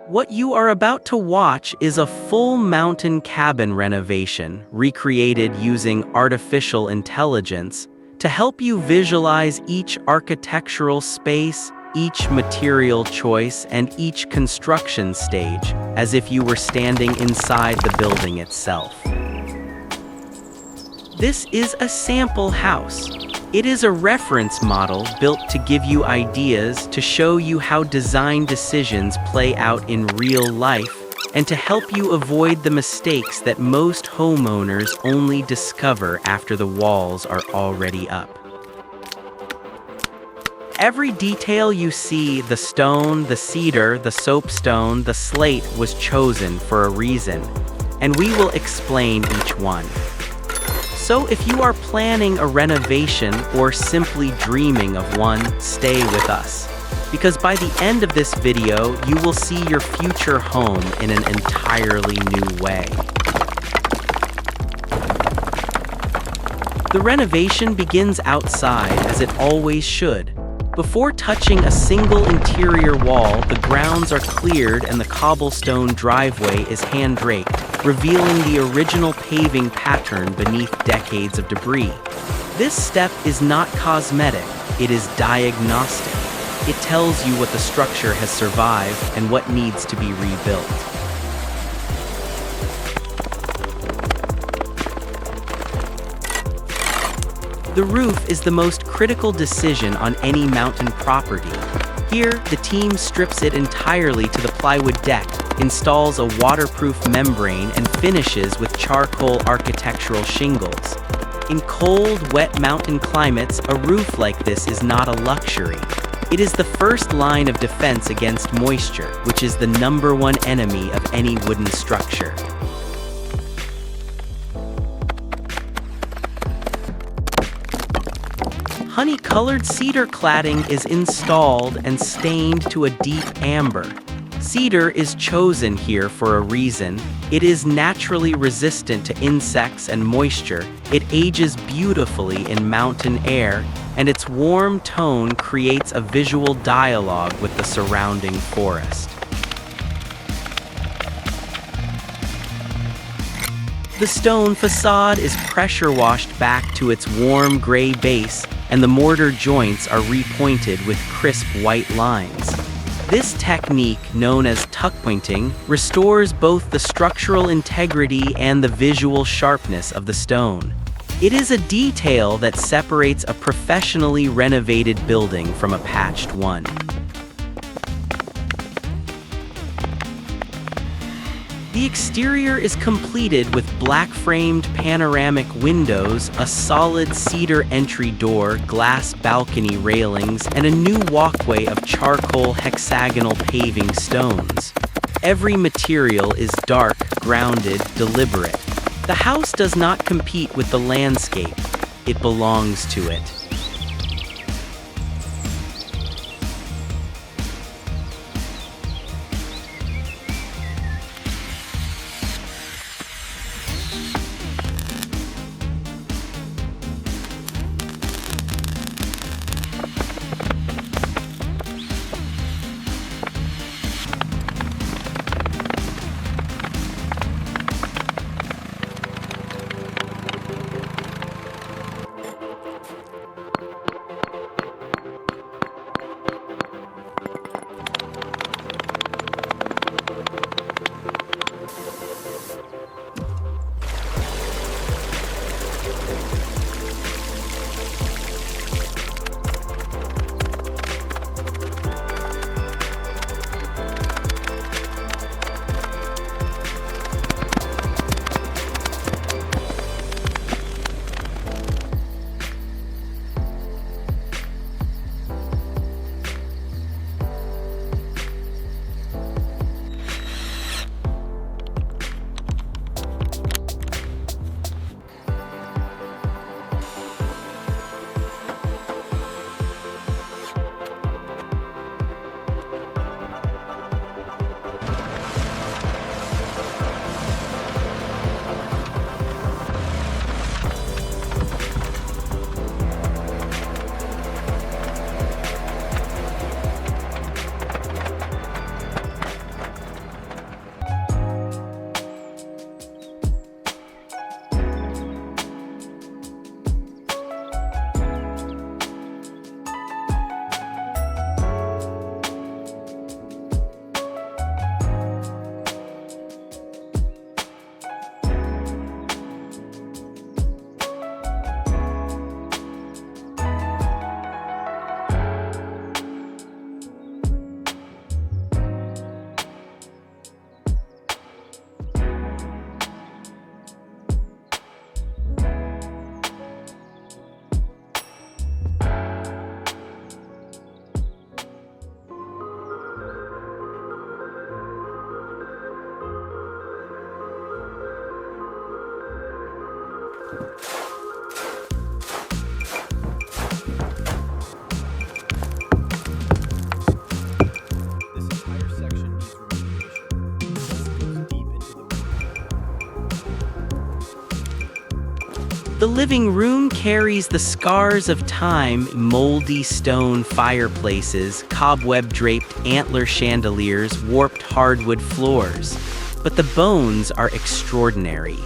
What you are about to watch is a full mountain cabin renovation recreated using artificial intelligence to help you visualize each architectural space, each material choice, and each construction stage as if you were standing inside the building itself. This is a sample house. It is a reference model built to give you ideas to show you how design decisions play out in real life and to help you avoid the mistakes that most homeowners only discover after the walls are already up. Every detail you see, the stone, the cedar, the soapstone, the slate, was chosen for a reason, and we will explain each one. So if you are planning a renovation or simply dreaming of one, stay with us. Because by the end of this video, you will see your future home in an entirely new way. The renovation begins outside, as it always should. Before touching a single interior wall, the grounds are cleared and the cobblestone driveway is hand-raked, revealing the original paving pattern beneath decades of debris. This step is not cosmetic, it is diagnostic. It tells you what the structure has survived and what needs to be rebuilt. The roof is the most critical decision on any mountain property. Here, the team strips it entirely to the plywood deck, installs a waterproof membrane, and finishes with charcoal architectural shingles. In cold, wet mountain climates, a roof like this is not a luxury. It is the first line of defense against moisture, which is the #1 enemy of any wooden structure. Honey-colored cedar cladding is installed and stained to a deep amber. Cedar is chosen here for a reason. It is naturally resistant to insects and moisture, it ages beautifully in mountain air, and its warm tone creates a visual dialogue with the surrounding forest. The stone facade is pressure washed back to its warm gray base, and the mortar joints are repointed with crisp white lines. This technique, known as tuck pointing, restores both the structural integrity and the visual sharpness of the stone. It is a detail that separates a professionally renovated building from a patched one. The exterior is completed with black-framed panoramic windows, a solid cedar entry door, glass balcony railings, and a new walkway of charcoal hexagonal paving stones. Every material is dark, grounded, deliberate. The house does not compete with the landscape, it belongs to it. The living room carries the scars of time: moldy stone fireplaces, cobweb-draped antler chandeliers, warped hardwood floors. But the bones are extraordinary.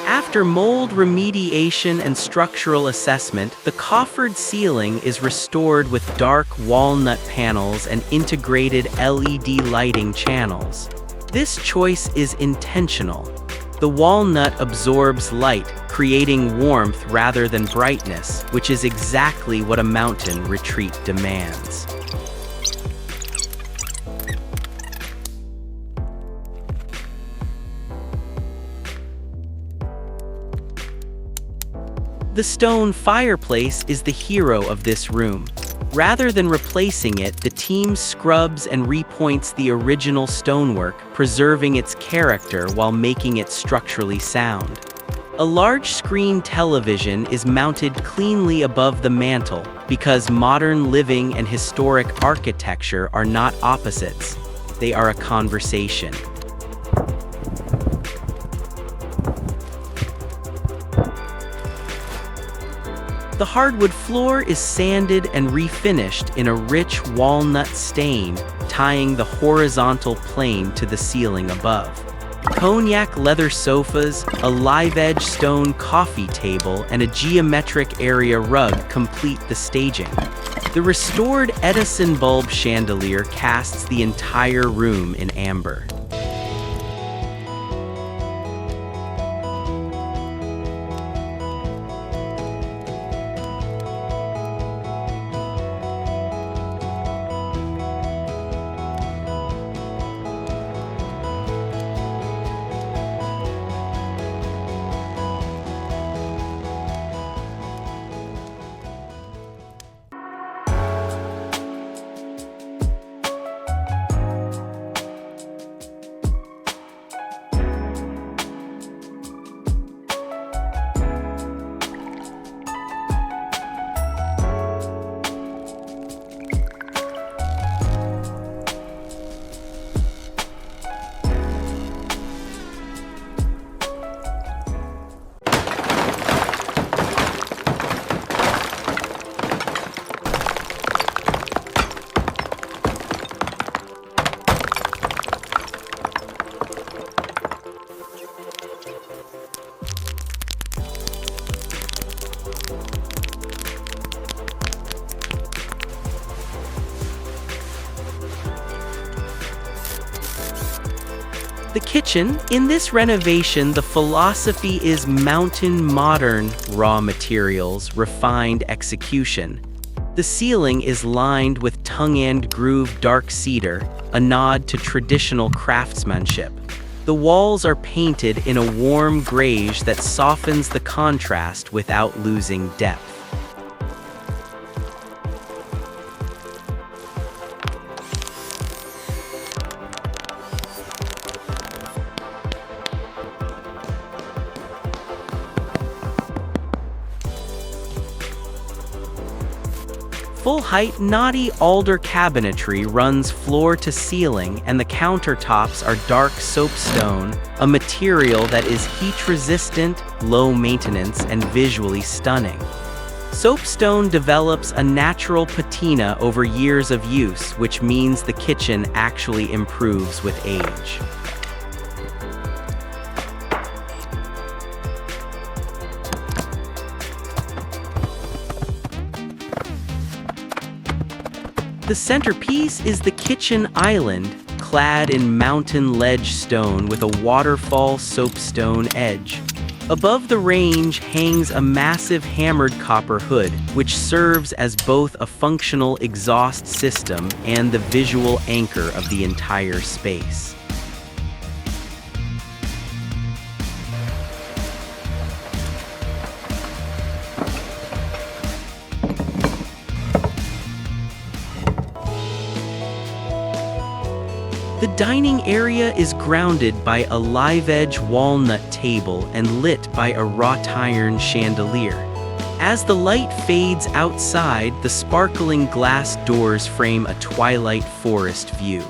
After mold remediation and structural assessment, the coffered ceiling is restored with dark walnut panels and integrated LED lighting channels. This choice is intentional. The walnut absorbs light, creating warmth rather than brightness, which is exactly what a mountain retreat demands. The stone fireplace is the hero of this room. Rather than replacing it, the team scrubs and repoints the original stonework, preserving its character while making it structurally sound. A large screen television is mounted cleanly above the mantel because modern living and historic architecture are not opposites. They are a conversation. The hardwood floor is sanded and refinished in a rich walnut stain, tying the horizontal plane to the ceiling above. Cognac leather sofas, a live-edge stone coffee table, and a geometric area rug complete the staging. The restored Edison bulb chandelier casts the entire room in amber. The kitchen. In this renovation, the philosophy is mountain modern: raw materials, refined execution. The ceiling is lined with tongue-and groove dark cedar, a nod to traditional craftsmanship. The walls are painted in a warm grayish that softens the contrast without losing depth. Full-height knotty alder cabinetry runs floor to ceiling, and the countertops are dark soapstone, a material that is heat-resistant, low-maintenance, and visually stunning. Soapstone develops a natural patina over years of use, which means the kitchen actually improves with age. The centerpiece is the kitchen island, clad in mountain ledge stone with a waterfall soapstone edge. Above the range hangs a massive hammered copper hood, which serves as both a functional exhaust system and the visual anchor of the entire space. The dining area is grounded by a live-edge walnut table and lit by a wrought iron chandelier. As the light fades outside, the sparkling glass doors frame a twilight forest view.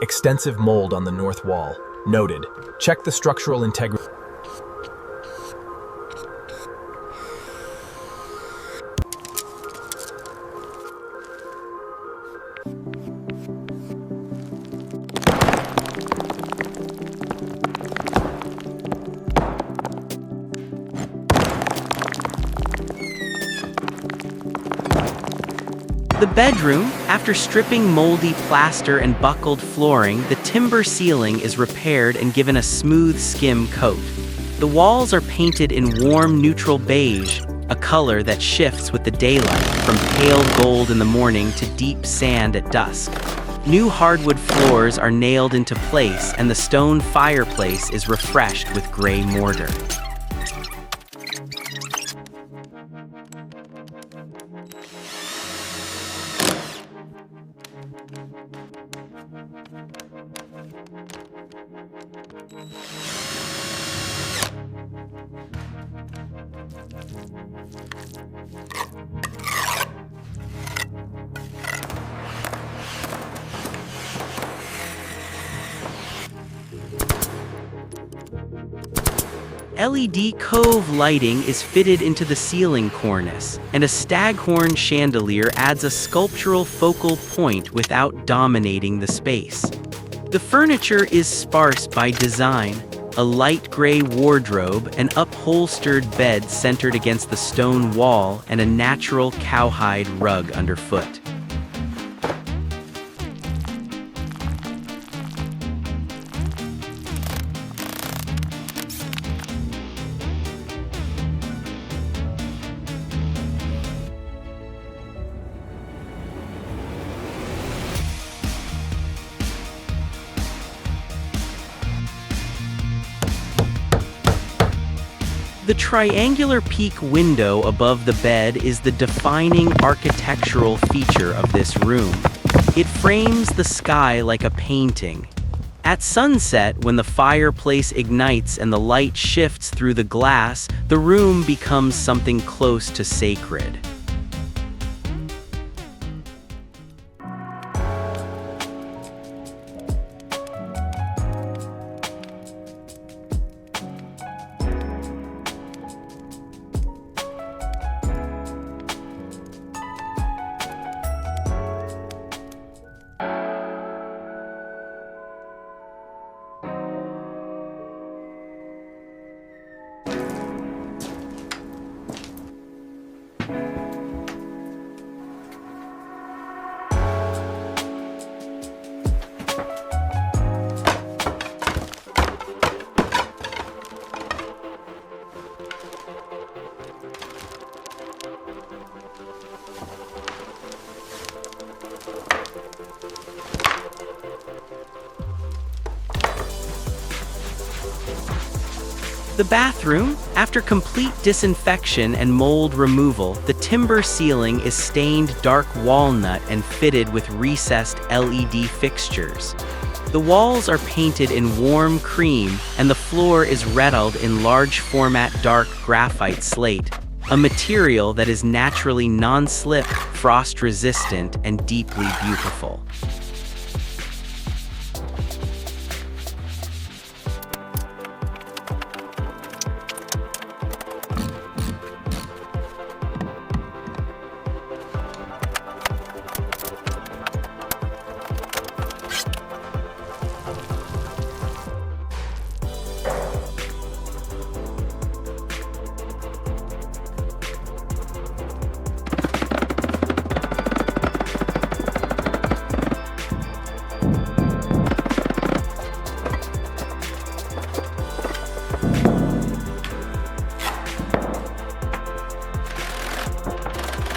Extensive mold on the north wall. Noted. Check the structural integrity. The bedroom, after stripping moldy plaster and buckled flooring, the timber ceiling is repaired and given a smooth skim coat. The walls are painted in warm neutral beige, a color that shifts with the daylight, from pale gold in the morning to deep sand at dusk. New hardwood floors are nailed into place, and the stone fireplace is refreshed with gray mortar. LED cove lighting is fitted into the ceiling cornice, and a staghorn chandelier adds a sculptural focal point without dominating the space. The furniture is sparse by design: a light gray wardrobe, an upholstered bed centered against the stone wall, and a natural cowhide rug underfoot. The triangular peak window above the bed is the defining architectural feature of this room. It frames the sky like a painting. At sunset, when the fireplace ignites and the light shifts through the glass, the room becomes something close to sacred. The bathroom, after complete disinfection and mold removal, the timber ceiling is stained dark walnut and fitted with recessed LED fixtures. The walls are painted in warm cream, and the floor is rettled in large format dark graphite slate, a material that is naturally non-slip, frost-resistant, and deeply beautiful.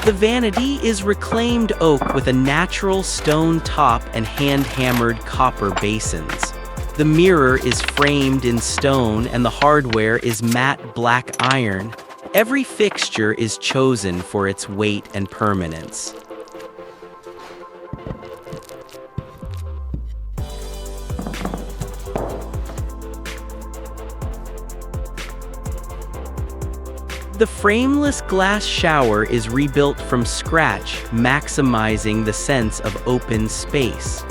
The vanity is reclaimed oak with a natural stone top and hand-hammered copper basins. The mirror is framed in stone and the hardware is matte black iron. Every fixture is chosen for its weight and permanence. The frameless glass shower is rebuilt from scratch, maximizing the sense of open space.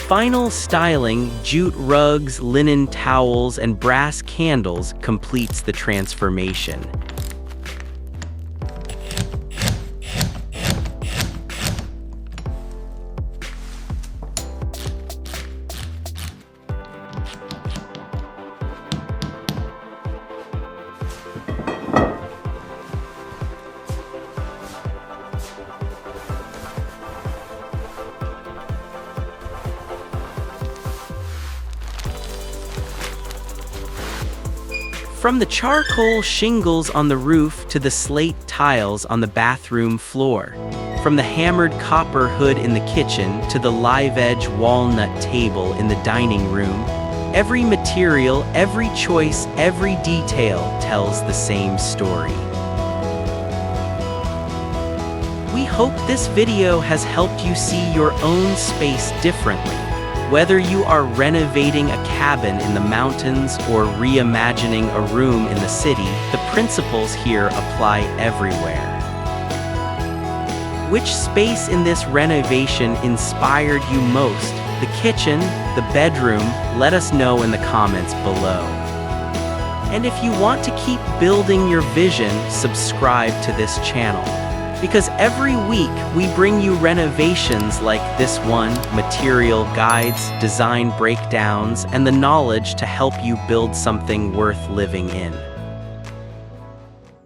Final styling, jute rugs, linen towels, and brass candles completes the transformation. From the charcoal shingles on the roof to the slate tiles on the bathroom floor. From the hammered copper hood in the kitchen to the live-edge walnut table in the dining room, every material, every choice, every detail tells the same story. We hope this video has helped you see your own space differently. Whether you are renovating a cabin in the mountains or reimagining a room in the city, the principles here apply everywhere. Which space in this renovation inspired you most? The kitchen, the bedroom? Let us know in the comments below. And if you want to keep building your vision, subscribe to this channel. Because every week we bring you renovations like this one, material guides, design breakdowns, and the knowledge to help you build something worth living in.